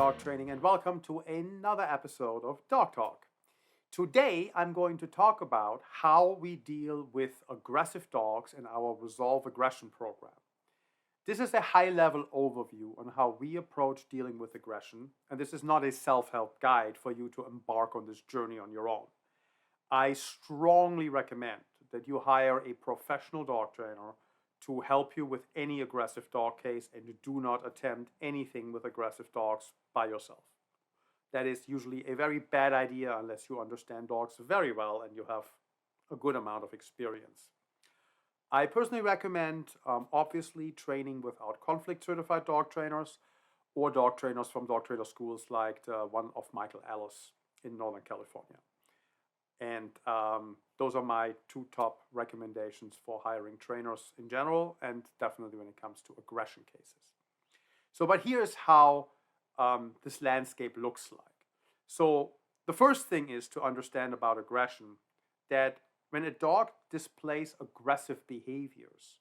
dog training, and welcome to another episode of Dog Talk. Today, I'm going to talk about how we deal with aggressive dogs in our Resolve Aggression program. This is a high level overview on how we approach dealing with aggression, and this is not a self help guide for you to embark on this journey on your own. I strongly recommend that you hire a professional dog trainer to help you with any aggressive dog case, and you do not attempt anything with aggressive dogs by yourself. That is usually a very bad idea unless you understand dogs very well and you have a good amount of experience. I personally recommend, obviously, training without conflict certified dog trainers or dog trainers from dog trainer schools like the one of Michael Ellis in Northern California. And those are my two top recommendations for hiring trainers in general, and definitely when it comes to aggression cases. But here's how this landscape looks like. So the first thing is to understand about aggression that when a dog displays aggressive behaviors,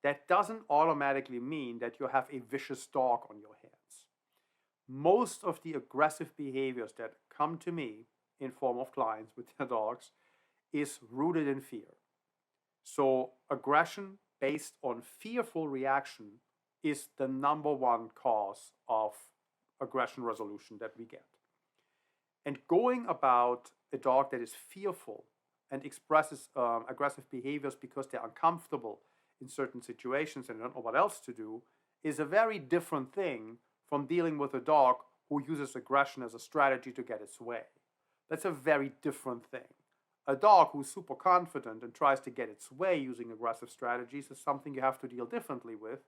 that doesn't automatically mean that you have a vicious dog on your hands. Most of the aggressive behaviors that come to me in form of clients with their dogs is rooted in fear. So aggression based on fearful reaction is the number one cause of aggression resolution that we get. And going about a dog that is fearful and expresses aggressive behaviors because they're uncomfortable in certain situations and don't know what else to do is a very different thing from dealing with a dog who uses aggression as a strategy to get its way. That's a very different thing. A dog who's super confident and tries to get its way using aggressive strategies is something you have to deal differently with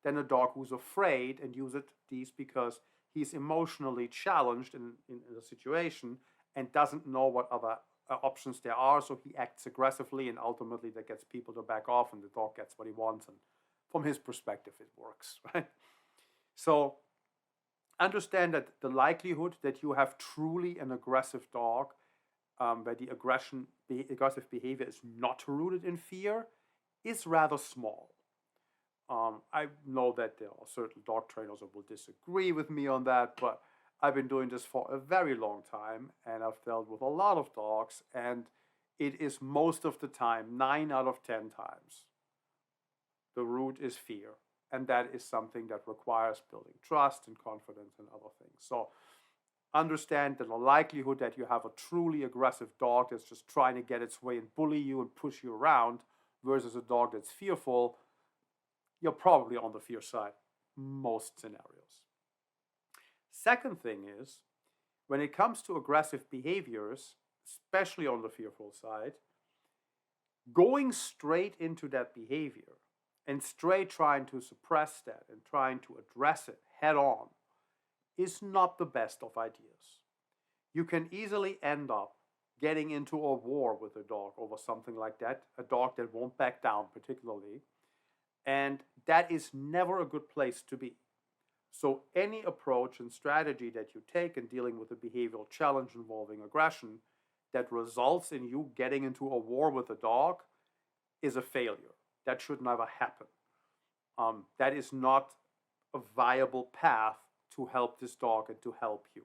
than a dog who's afraid and uses these because he's emotionally challenged in a situation and doesn't know what other options there are, so he acts aggressively and ultimately that gets people to back off and the dog gets what he wants, and from his perspective it works, right? So understand that the likelihood that you have truly an aggressive dog where the aggressive behavior is not rooted in fear is rather small. I know that there are certain dog trainers who will disagree with me on that, but I've been doing this for a very long time and I've dealt with a lot of dogs, and it is most of the time, 9 out of 10 times, the root is fear. And that is something that requires building trust and confidence and other things. So understand that the likelihood that you have a truly aggressive dog that's just trying to get its way and bully you and push you around versus a dog that's fearful, you're probably on the fear side most scenarios. Second thing is, when it comes to aggressive behaviors, especially on the fearful side, going straight into that behavior and straight trying to suppress that and trying to address it head on is not the best of ideas. You can easily end up getting into a war with a dog over something like that, a dog that won't back down particularly, and that is never a good place to be. So any approach and strategy that you take in dealing with a behavioral challenge involving aggression that results in you getting into a war with a dog is a failure. That should never happen. That is not a viable path to help this dog and to help you.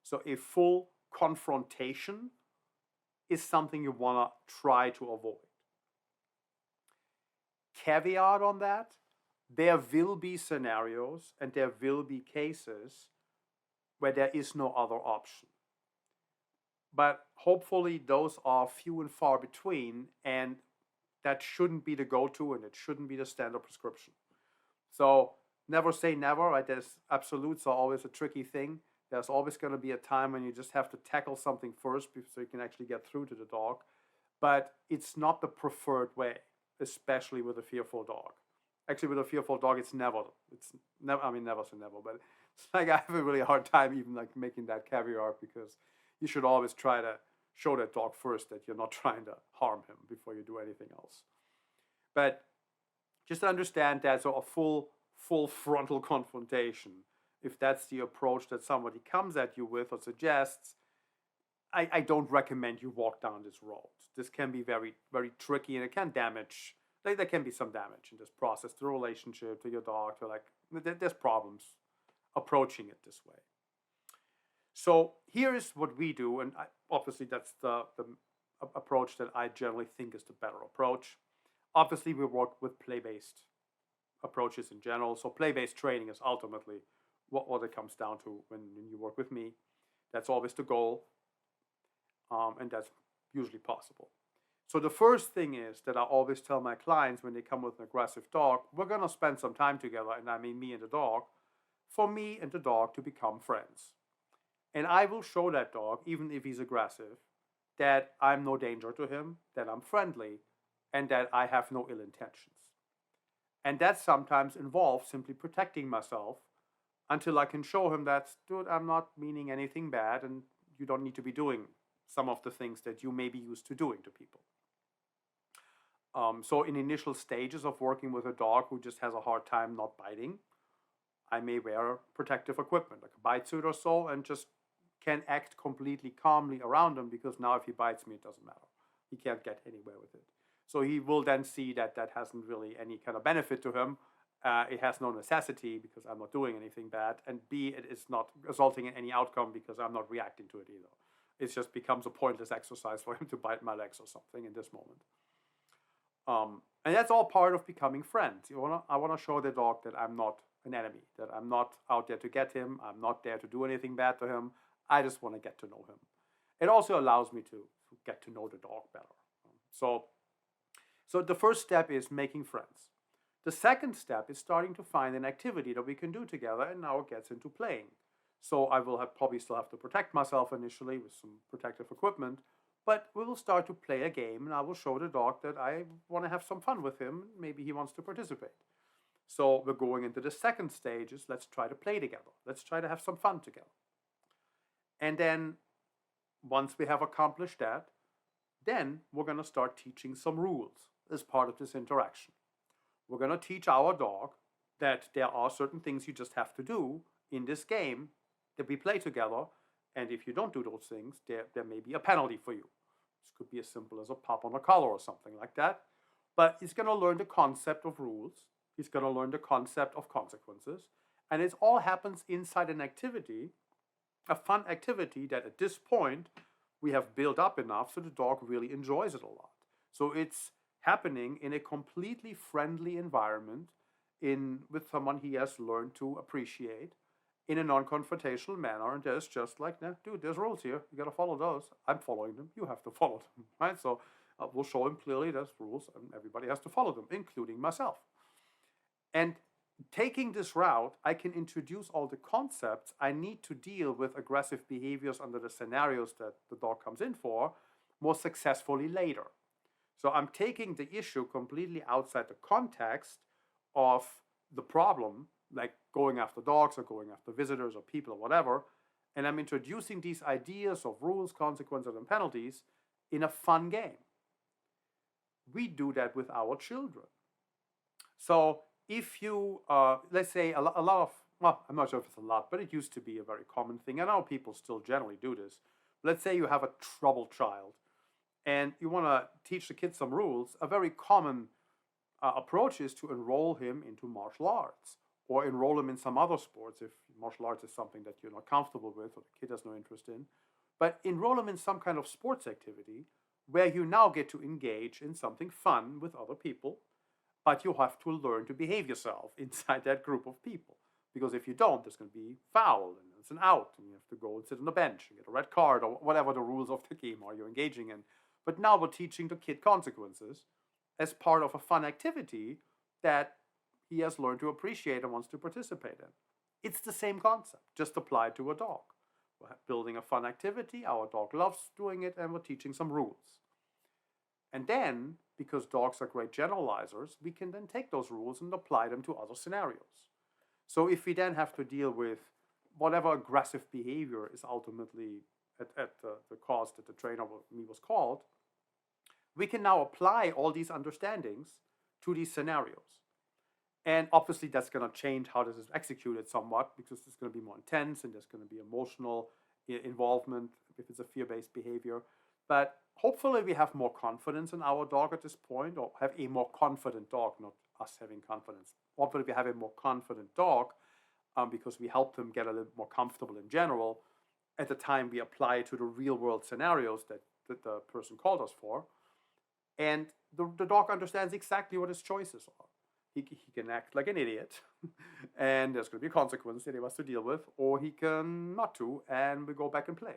So a full confrontation is something you want to try to avoid. Caveat on that, there will be scenarios and there will be cases where there is no other option. But hopefully those are few and far between, and that shouldn't be the go-to and it shouldn't be the standard prescription. So never say never, right? There's absolutes are always a tricky thing. There's always going to be a time when you just have to tackle something first so you can actually get through to the dog. But it's not the preferred way, especially with a fearful dog. Actually, with a fearful dog, it's never, I mean, never say never, but it's like I have a really hard time even like making that caveat, because you should always try to show that dog first that you're not trying to harm him before you do anything else. But just understand that so a full frontal confrontation, if that's the approach that somebody comes at you with or suggests, I don't recommend you walk down this road. This can be very, very tricky, and it can damage. There can be some damage in this process, the relationship to your dog. To like, there's problems approaching it this way. So here is what we do, and obviously that's the approach that I generally think is the better approach. Obviously, we work with play-based approaches in general. So play-based training is ultimately what it comes down to when you work with me. That's always the goal, and that's usually possible. So the first thing is that I always tell my clients when they come with an aggressive dog, we're going to spend some time together, and I mean me and the dog, for me and the dog to become friends. And I will show that dog, even if he's aggressive, that I'm no danger to him, that I'm friendly, and that I have no ill intentions. And that sometimes involves simply protecting myself until I can show him that, dude, I'm not meaning anything bad, and you don't need to be doing some of the things that you may be used to doing to people. So in initial stages of working with a dog who just has a hard time not biting, I may wear protective equipment, like a bite suit or so, and just can act completely calmly around him, because now if he bites me, it doesn't matter. He can't get anywhere with it. So he will then see that that hasn't really any kind of benefit to him. It has no necessity because I'm not doing anything bad. And B, it is not resulting in any outcome because I'm not reacting to it either. It just becomes a pointless exercise for him to bite my legs or something in this moment. And that's all part of becoming friends. I want to show the dog that I'm not an enemy, that I'm not out there to get him. I'm not there to do anything bad to him. I just want to get to know him. It also allows me to get to know the dog better. So the first step is making friends. The second step is starting to find an activity that we can do together, and now it gets into playing. So I will probably still have to protect myself initially with some protective equipment, but we will start to play a game, and I will show the dog that I want to have some fun with him. Maybe he wants to participate. So we're going into the second stage is let's try to play together. Let's try to have some fun together. And then once we have accomplished that, then we're going to start teaching some rules as part of this interaction. We're going to teach our dog that there are certain things you just have to do in this game that we play together. And if you don't do those things, there may be a penalty for you. This could be as simple as a pop on a collar or something like that. But he's going to learn the concept of rules. He's going to learn the concept of consequences. And it all happens inside an activity, a fun activity that at this point we have built up enough so the dog really enjoys it a lot. So it's happening in a completely friendly environment with someone he has learned to appreciate in a non-confrontational manner. And there's just like, nah, dude, there's rules here. You got to follow those. I'm following them. You have to follow them, right? So we'll show him clearly there's rules and everybody has to follow them, including myself. And taking this route, I can introduce all the concepts I need to deal with aggressive behaviors under the scenarios that the dog comes in for more successfully later. So I'm taking the issue completely outside the context of the problem, like going after dogs or going after visitors or people or whatever, and I'm introducing these ideas of rules, consequences, and penalties in a fun game. We do that with our children. So if you, let's say a lot of, well, I'm not sure if it's a lot, but it used to be a very common thing. I know people still generally do this. Let's say you have a troubled child and you want to teach the kid some rules. A very common approach is to enroll him into martial arts or enroll him in some other sports if martial arts is something that you're not comfortable with or the kid has no interest in. But enroll him in some kind of sports activity where you now get to engage in something fun with other people, but you have to learn to behave yourself inside that group of people. Because if you don't, there's going to be foul and it's an out, and you have to go and sit on the bench and get a red card or whatever the rules of the game are you're engaging in. But now we're teaching the kid consequences as part of a fun activity that he has learned to appreciate and wants to participate in. It's the same concept, just applied to a dog. We're building a fun activity, our dog loves doing it, and we're teaching some rules. And then, because dogs are great generalizers, we can then take those rules and apply them to other scenarios. So if we then have to deal with whatever aggressive behavior is ultimately at the cause that the trainer me was called, we can now apply all these understandings to these scenarios. And obviously that's going to change how this is executed somewhat, because it's going to be more intense and there's going to be emotional involvement if it's a fear-based behavior. But hopefully we have more confidence in our dog at this point, or have a more confident dog, not us having confidence. Hopefully we have a more confident dog because we help them get a little more comfortable in general. at the time we apply it to the real world scenarios that the person called us for. And the dog understands exactly what his choices are. He can act like an idiot, and there's going to be a consequence that he has to deal with, or he can not to, and we go back and play.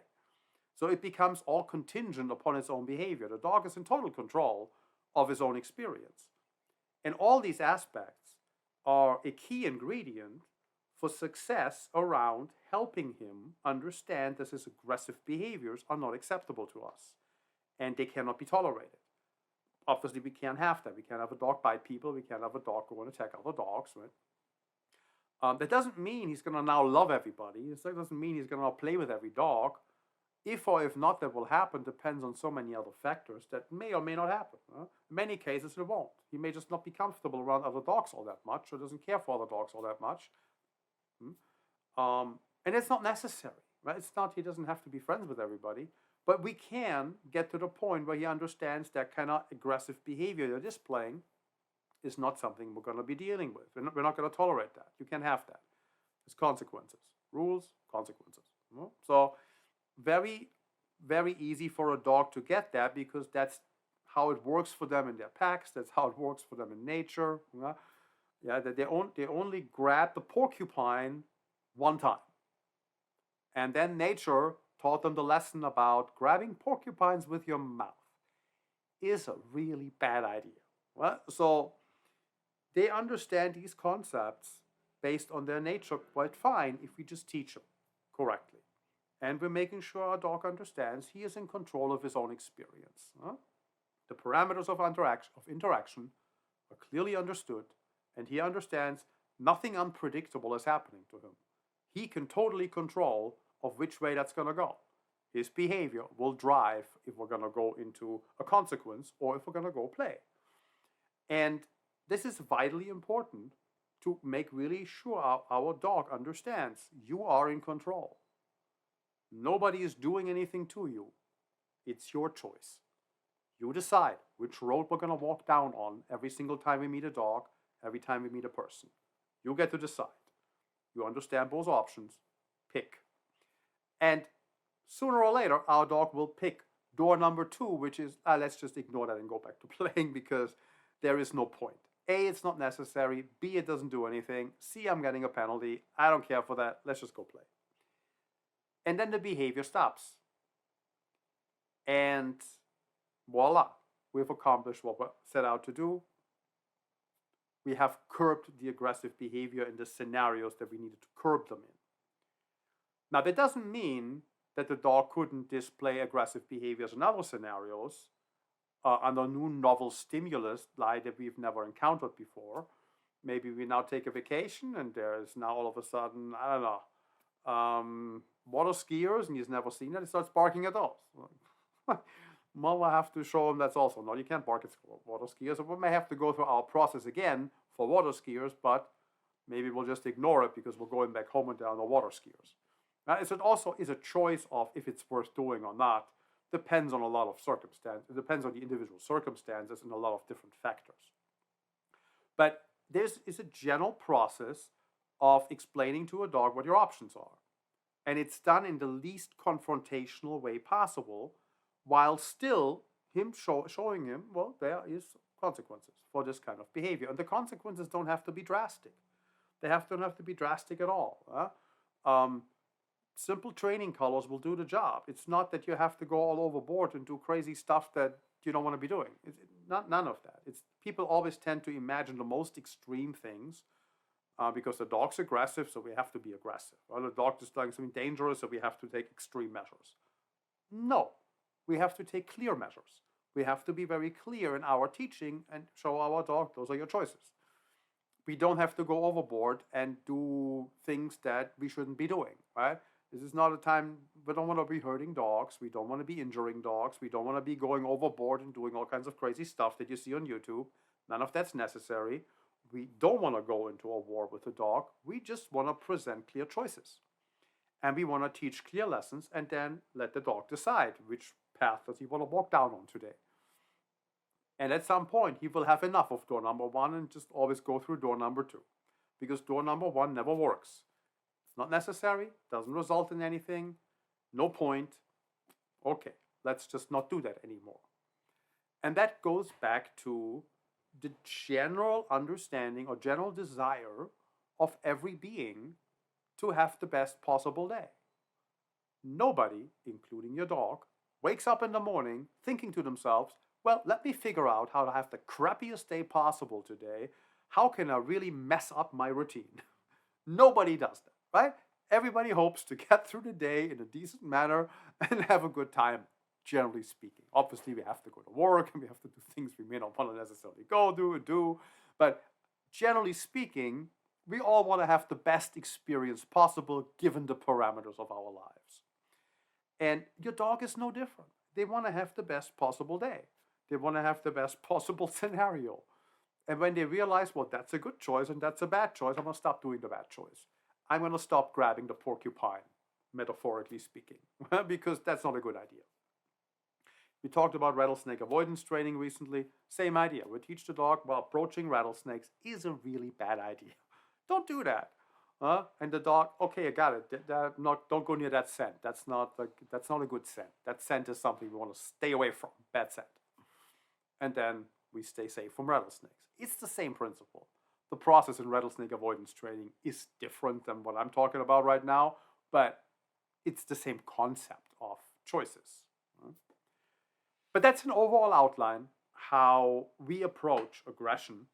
So it becomes all contingent upon its own behavior. The dog is in total control of his own experience. And all these aspects are a key ingredient for success around helping him understand that his aggressive behaviors are not acceptable to us and they cannot be tolerated. Obviously, we can't have that. We can't have a dog bite people. We can't have a dog go and attack other dogs, right? That doesn't mean he's going to now love everybody. That doesn't mean he's going to now play with every dog. If or if not that will happen depends on so many other factors that may or may not happen. In many cases, it won't. He may just not be comfortable around other dogs all that much, or doesn't care for other dogs all that much. And it's not necessary, right? It's not, he doesn't have to be friends with everybody. But we can get to the point where he understands that kind of aggressive behavior they're displaying is not something we're going to be dealing with. We're not going to tolerate that. You can't have that. There's consequences. Rules, consequences. So very, very easy for a dog to get that because that's how it works for them in their packs. That's how it works for them in nature. Yeah, that they only grab the porcupine one time. And then nature taught them the lesson about grabbing porcupines with your mouth is a really bad idea. Right? So they understand these concepts based on their nature quite fine if we just teach them correctly. And we're making sure our dog understands he is in control of his own experience. The parameters of interaction are clearly understood, and he understands nothing unpredictable is happening to him. He can totally control of which way that's going to go. His behavior will drive if we're going to go into a consequence or if we're going to go play. And this is vitally important to make really sure our dog understands you are in control. Nobody is doing anything to you. It's your choice. You decide which road we're going to walk down on every single time we meet a dog, every time we meet a person. You get to decide. You understand both options. Pick. And sooner or later, our dog will pick door number 2, which is, let's just ignore that and go back to playing because there is no point. A, it's not necessary. B, it doesn't do anything. C, I'm getting a penalty. I don't care for that. Let's just go play. And then the behavior stops. And voila, we've accomplished what we set out to do. We have curbed the aggressive behavior in the scenarios that we needed to curb them in. Now, that doesn't mean that the dog couldn't display aggressive behaviors in other scenarios under new novel stimulus like that we've never encountered before. Maybe we now take a vacation and there's now all of a sudden, I don't know, water skiers and he's never seen that. He starts barking at those. Well, we'll have to show him that's also, no, you can't bark at water skiers. So we may have to go through our process again for water skiers, but maybe we'll just ignore it because we're going back home and there are no water skiers. Now, it also is a choice of if it's worth doing or not. Depends on a lot of circumstances. It depends on the individual circumstances and a lot of different factors. But there is a general process of explaining to a dog what your options are. And it's done in the least confrontational way possible, while still showing him, well, there is consequences for this kind of behavior. And the consequences don't have to be drastic. They don't have to be drastic at all. Simple training colors will do the job. It's not that you have to go all overboard and do crazy stuff that you don't want to be doing. None of that. People always tend to imagine the most extreme things because the dog's aggressive, so we have to be aggressive. Or the dog is doing something dangerous, so we have to take extreme measures. No, we have to take clear measures. We have to be very clear in our teaching and show our dog, those are your choices. We don't have to go overboard and do things that we shouldn't be doing, right? This is not a time, we don't want to be hurting dogs. We don't want to be injuring dogs. We don't want to be going overboard and doing all kinds of crazy stuff that you see on YouTube. None of that's necessary. We don't want to go into a war with the dog. We just want to present clear choices. And we want to teach clear lessons and then let the dog decide which path does he want to walk down on today. And at some point, he will have enough of door number 1 and just always go through door number 2. Because door number 1 never works. It's not necessary, doesn't result in anything. No point. Okay, let's just not do that anymore. And that goes back to the general understanding or general desire of every being to have the best possible day. Nobody, including your dog, wakes up in the morning thinking to themselves, well, let me figure out how to have the crappiest day possible today. How can I really mess up my routine? Nobody does that, right? Everybody hopes to get through the day in a decent manner and have a good time, generally speaking. Obviously, we have to go to work and we have to do things we may not want to necessarily do. But generally speaking, we all want to have the best experience possible given the parameters of our lives. And your dog is no different. They want to have the best possible day. They want to have the best possible scenario. And when they realize, well, that's a good choice and that's a bad choice, I'm going to stop doing the bad choice. I'm going to stop grabbing the porcupine, metaphorically speaking, because that's not a good idea. We talked about rattlesnake avoidance training recently. Same idea. We teach the dog, well, approaching rattlesnakes is a really bad idea. Don't do that. And the dog, okay, I got it. Don't go near that scent. That's not a good scent. That scent is something we want to stay away from. Bad scent. And then we stay safe from rattlesnakes. It's the same principle. The process in rattlesnake avoidance training is different than what I'm talking about right now, but it's the same concept of choices. But that's an overall outline how we approach aggression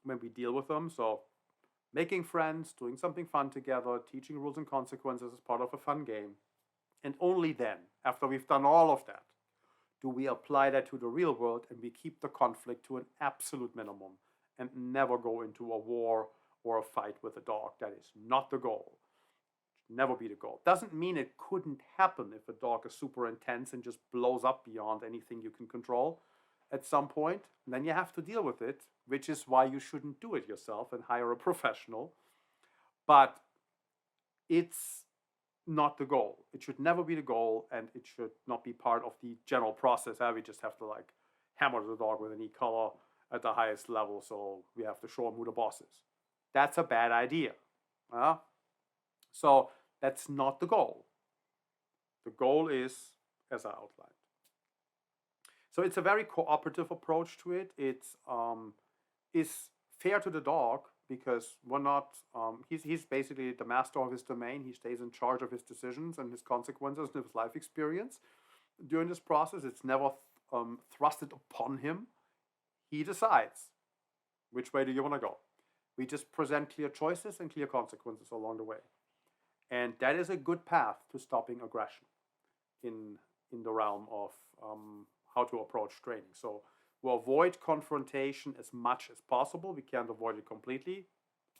when we deal with them. So making friends, doing something fun together, teaching rules and consequences as part of a fun game. And only then, after we've done all of that, do we apply that to the real world and we keep the conflict to an absolute minimum and never go into a war or a fight with a dog. That is not the goal. Never be the goal. Doesn't mean it couldn't happen if a dog is super intense and just blows up beyond anything you can control at some point. And then you have to deal with it, which is why you shouldn't do it yourself and hire a professional. But it's not the goal. It should never be the goal, and it should not be part of the general process. We just have to like hammer the dog with an e-collar at the highest level, so we have to show him who the boss is. That's a bad idea. So that's not the goal. The goal is, as I outlined. So it's a very cooperative approach to it. It's is fair to the dog because we're not. He's basically the master of his domain. He stays in charge of his decisions and his consequences and his life experience. During this process, it's never thrusted upon him. He decides which way do you want to go. We just present clear choices and clear consequences along the way. And that is a good path to stopping aggression in the realm of how to approach training. So we'll avoid confrontation as much as possible. We can't avoid it completely.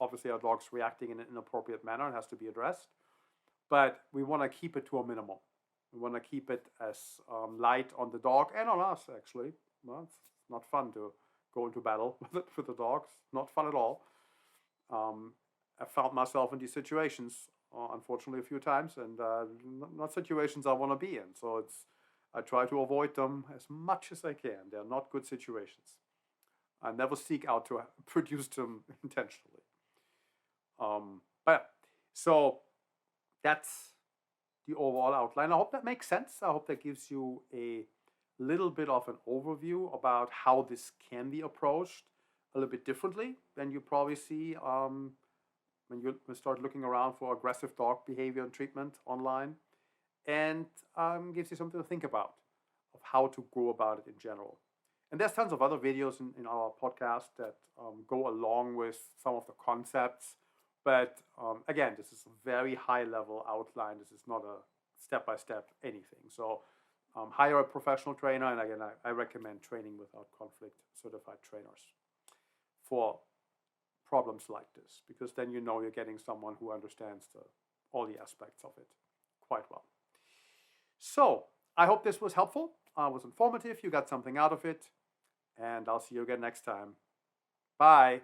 Obviously, our dog's reacting in an inappropriate manner and has to be addressed. But we want to keep it to a minimum. We want to keep it as light on the dog and on us, actually. Well, it's not fun to go into battle with the dogs. Not fun at all. I found myself in these situations, unfortunately, a few times, and not situations I want to be in. So I try to avoid them as much as I can. They're not good situations. I never seek out to produce them intentionally. So that's the overall outline. I hope that makes sense. I hope that gives you a little bit of an overview about how this can be approached a little bit differently than you probably see when you start looking around for aggressive dog behavior and treatment online, and gives you something to think about of how to go about it in general. And there's tons of other videos in our podcast that go along with some of the concepts. But again, this is a very high level outline. This is not a step-by-step anything. So hire a professional trainer. And again, I recommend Training Without Conflict certified trainers for problems like this, because then you know you're getting someone who understands all the aspects of it quite well. So I hope this was helpful. Was informative. You got something out of it. And I'll see you again next time. Bye.